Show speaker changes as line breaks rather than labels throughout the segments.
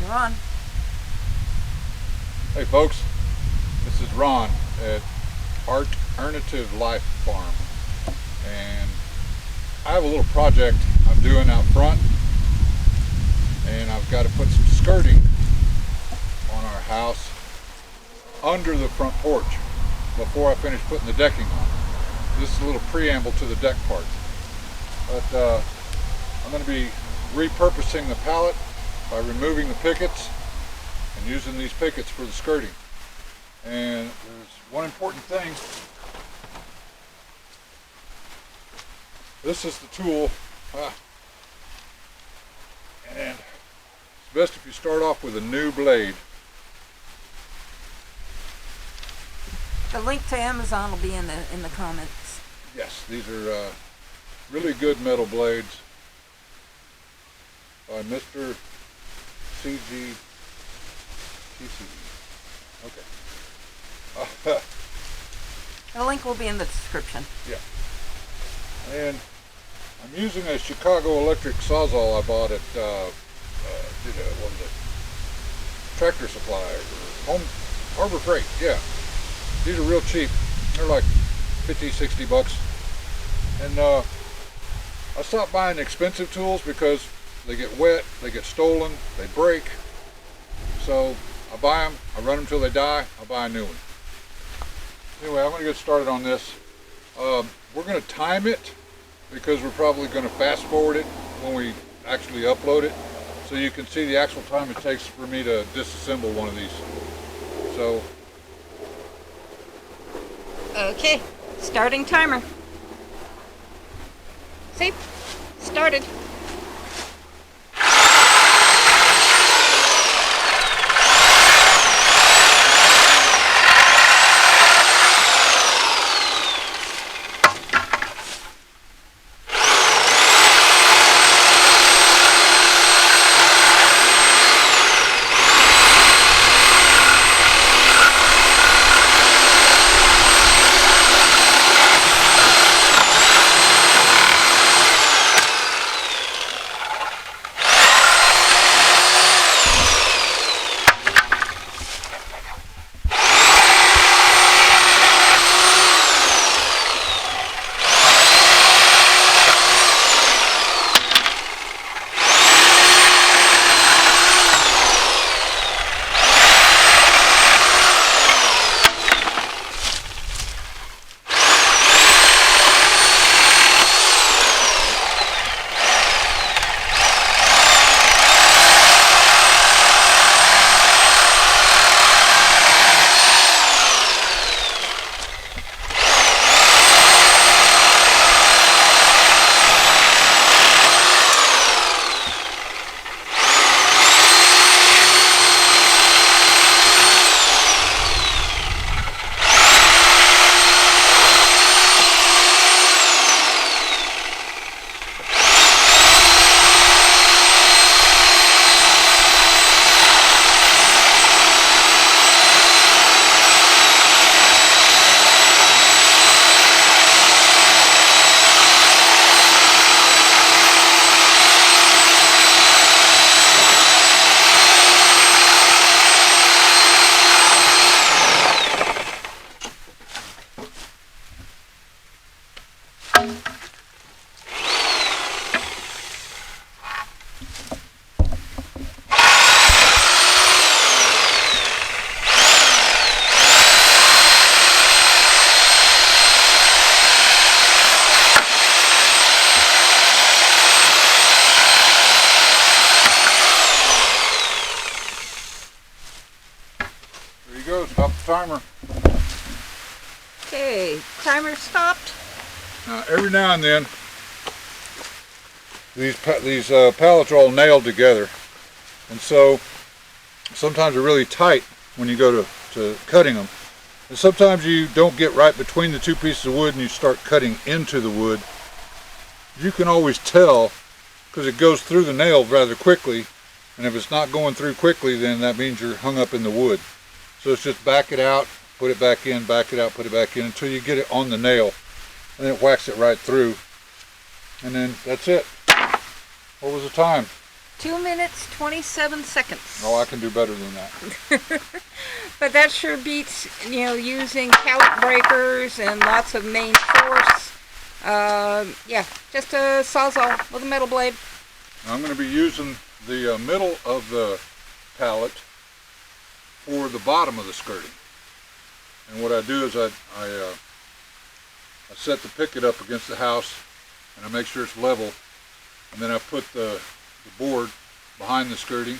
Ron.
Hey folks, this is Ron at Alternative Life Farm, and I have a little project I'm doing out front, and I've got to put some skirting on our house under the front porch before I finish putting the decking on. This is a little preamble to the deck part, but I'm going to be repurposing the pallet by removing the pickets and using these pickets for the skirting. And there's one important thing. This is the tool, and it's best if you start off with a new blade.
The link to Amazon will be in the comments.
Yes, these are really good metal blades by Mr. CG TCE. Okay.
The link will be in the description.
Yeah. And I'm using a Chicago electric sawzall I bought at what was it? Tractor Supply or Harbor Freight. Yeah. These are real cheap. They're like 50, 60 bucks. And I stopped buying expensive tools because they get wet, they get stolen, they break. So I buy them, I run them till they die, I buy a new one. Anyway, I'm going to get started on this. We're going to time it because we're probably going to fast forward it when we actually upload it, so you can see the actual time it takes for me to disassemble one of these. So,
Okay, starting timer. See? Started.
stop the timer.
Okay, timer stopped.
Now, every now and then, these pallets are all nailed together, and so sometimes they're really tight when you go to cutting them. And sometimes you don't get right between the two pieces of wood and you start cutting into the wood. You can always tell because it goes through the nail rather quickly, and if it's not going through quickly, then that means you're hung up in the wood. So it's just back it out, put it back in, back it out, put it back in until you get it on the nail, and then it whacks it right through, and then that's it. What was the time?
2 minutes, 27 seconds.
No, I can do better than that.
But that sure beats, using pallet breakers and lots of main force. Yeah, just a sawzall with a metal blade.
Now I'm going to be using the middle of the pallet for the bottom of the skirting. And what I do is I set the picket up against the house, and I make sure it's level, and then I put the board behind the skirting,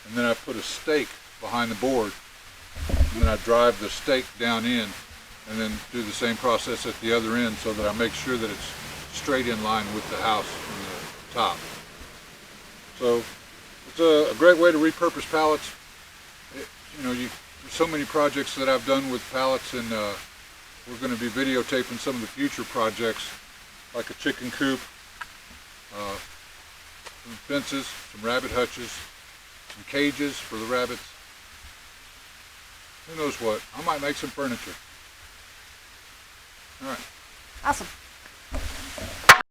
and then I put a stake behind the board, and then I drive the stake down in, and then do the same process at the other end so that I make sure that it's straight in line with the house from the top. So it's a great way to repurpose pallets. There's so many projects that I've done with pallets, and we're going to be videotaping some of the future projects, like a chicken coop, some fences, some rabbit hutches, some cages for the rabbits. Who knows what? I might make some furniture. All right.
Awesome.